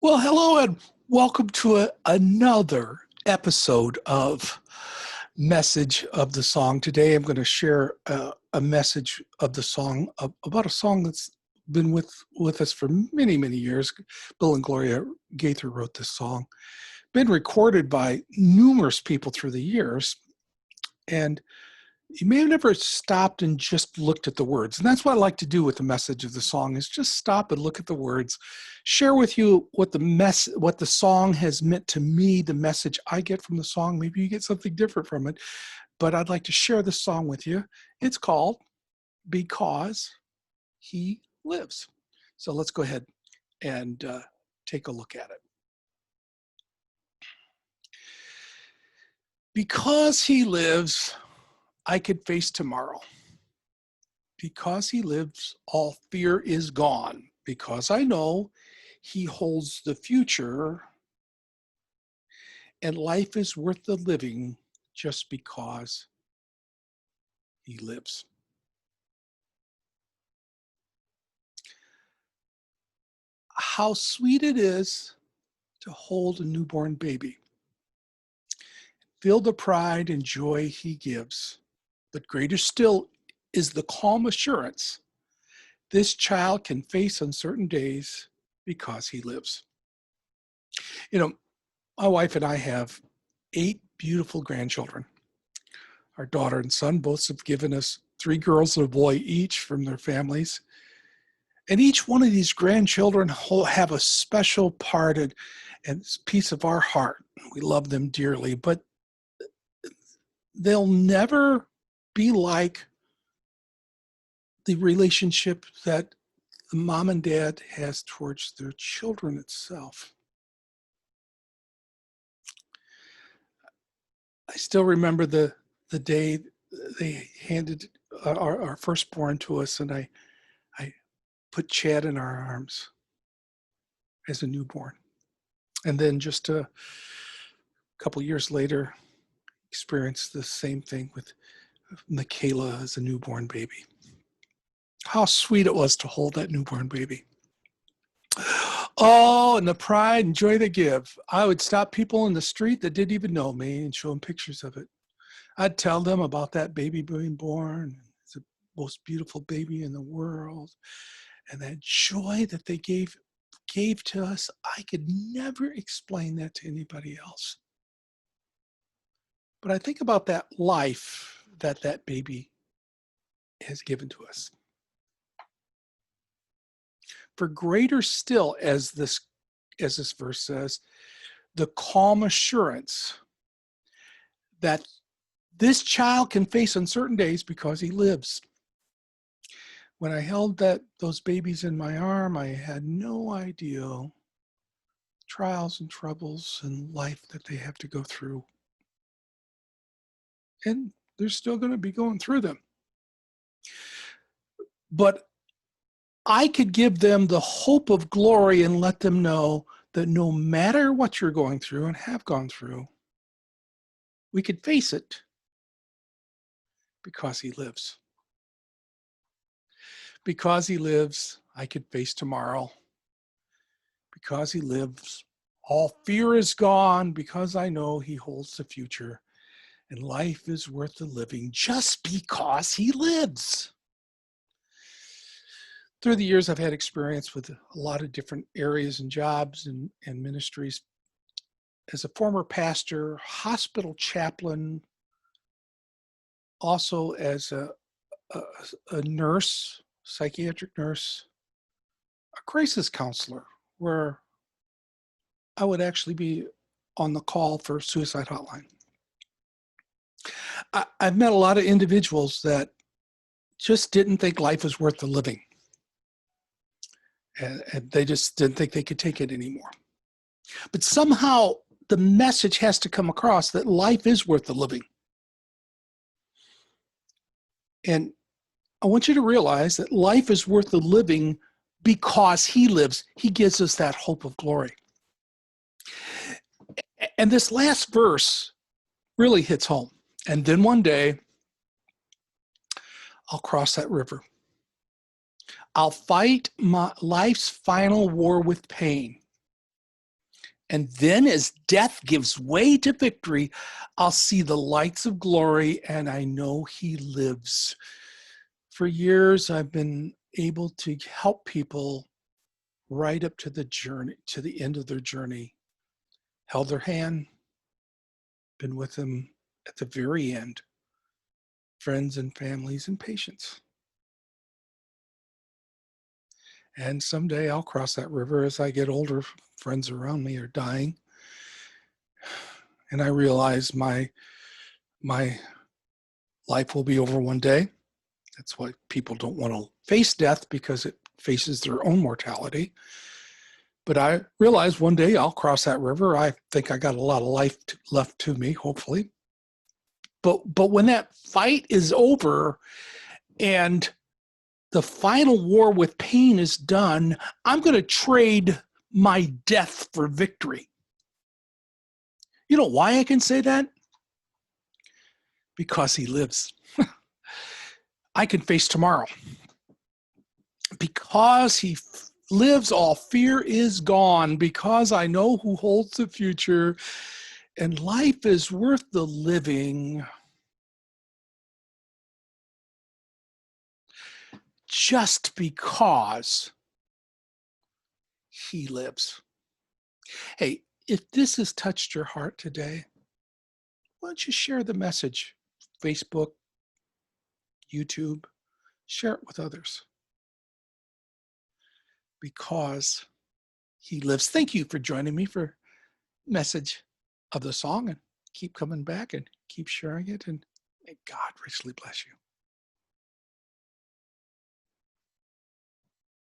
Well, hello and welcome to another episode of Message of the Song. Today I'm going to share a message of the song about a song that's been with us for many, many years. Bill and Gloria Gaither wrote this song. Been recorded by numerous people through the years, and you may have never stopped and just looked at the words. And that's what I like to do with the message of the song is just stop and look at the words, share with you what the song has meant to me, the message I get from the song. Maybe you get something different from it, but I'd like to share this song with you. It's called Because He Lives. So let's go ahead and take a look at it. Because he lives, I could face tomorrow. Because he lives, all fear is gone. Because I know he holds the future, and life is worth the living just because he lives. How sweet it is to hold a newborn baby. Feel the pride and joy he gives. But greater still is the calm assurance this child can face uncertain days because he lives. You know, my wife and I have 8 beautiful grandchildren. Our daughter and son both have given us 3 girls and a boy each from their families. And each one of these grandchildren have a special part and piece of our heart. We love them dearly, but they'll never be like the relationship that the mom and dad has towards their children itself. I still remember the day they handed our firstborn to us, and I put Chad in our arms as a newborn. And then just a couple years later, experienced the same thing with Michaela as a newborn baby. How sweet it was to hold that newborn baby. Oh, and the pride and joy they give. I would stop people in the street that didn't even know me and show them pictures of it. I'd tell them about that baby being born. It's the most beautiful baby in the world. And that joy that they gave to us, I could never explain that to anybody else. But I think about that life that that baby has given to us. For greater still, as this verse says, the calm assurance that this child can face uncertain days because he lives. When I held those babies in my arm, I had no idea trials and troubles in life that they have to go through. And they're still going to be going through them. But I could give them the hope of glory and let them know that no matter what you're going through and have gone through, we could face it because he lives. Because he lives, I could face tomorrow. Because he lives, all fear is gone because I know he holds the future and life is worth the living just because he lives. Through the years, I've had experience with a lot of different areas and jobs and ministries. As a former pastor, hospital chaplain, also as a nurse, psychiatric nurse, a crisis counselor, where I would actually be on the call for suicide hotline. I've met a lot of individuals that just didn't think life was worth the living. And they just didn't think they could take it anymore. But somehow the message has to come across that life is worth the living. And I want you to realize that life is worth the living because he lives. He gives us that hope of glory. And this last verse really hits home. And then one day, I'll cross that river. I'll fight my life's final war with pain. And then as death gives way to victory, I'll see the lights of glory, and I know he lives. For years, I've been able to help people right up to the journey, to the end of their journey. Held their hand, been with them at the very end. Friends and families and patients. And someday I'll cross that river as I get older. Friends around me are dying. And I realize my life will be over one day. That's why people don't want to face death, because it faces their own mortality. But I realize one day I'll cross that river. I think I got a lot of life left to me, hopefully. But when that fight is over and the final war with pain is done, I'm going to trade my death for victory. You know why I can say that? Because he lives. I can face tomorrow. Because he lives, all fear is gone. Because I know who holds the future, and life is worth the living. Just because he lives. Hey, if this has touched your heart today, why don't you share the message? Facebook, YouTube, share it with others. Because he lives. Thank you for joining me for Message of the Song, and keep coming back and keep sharing it, and may God richly bless you.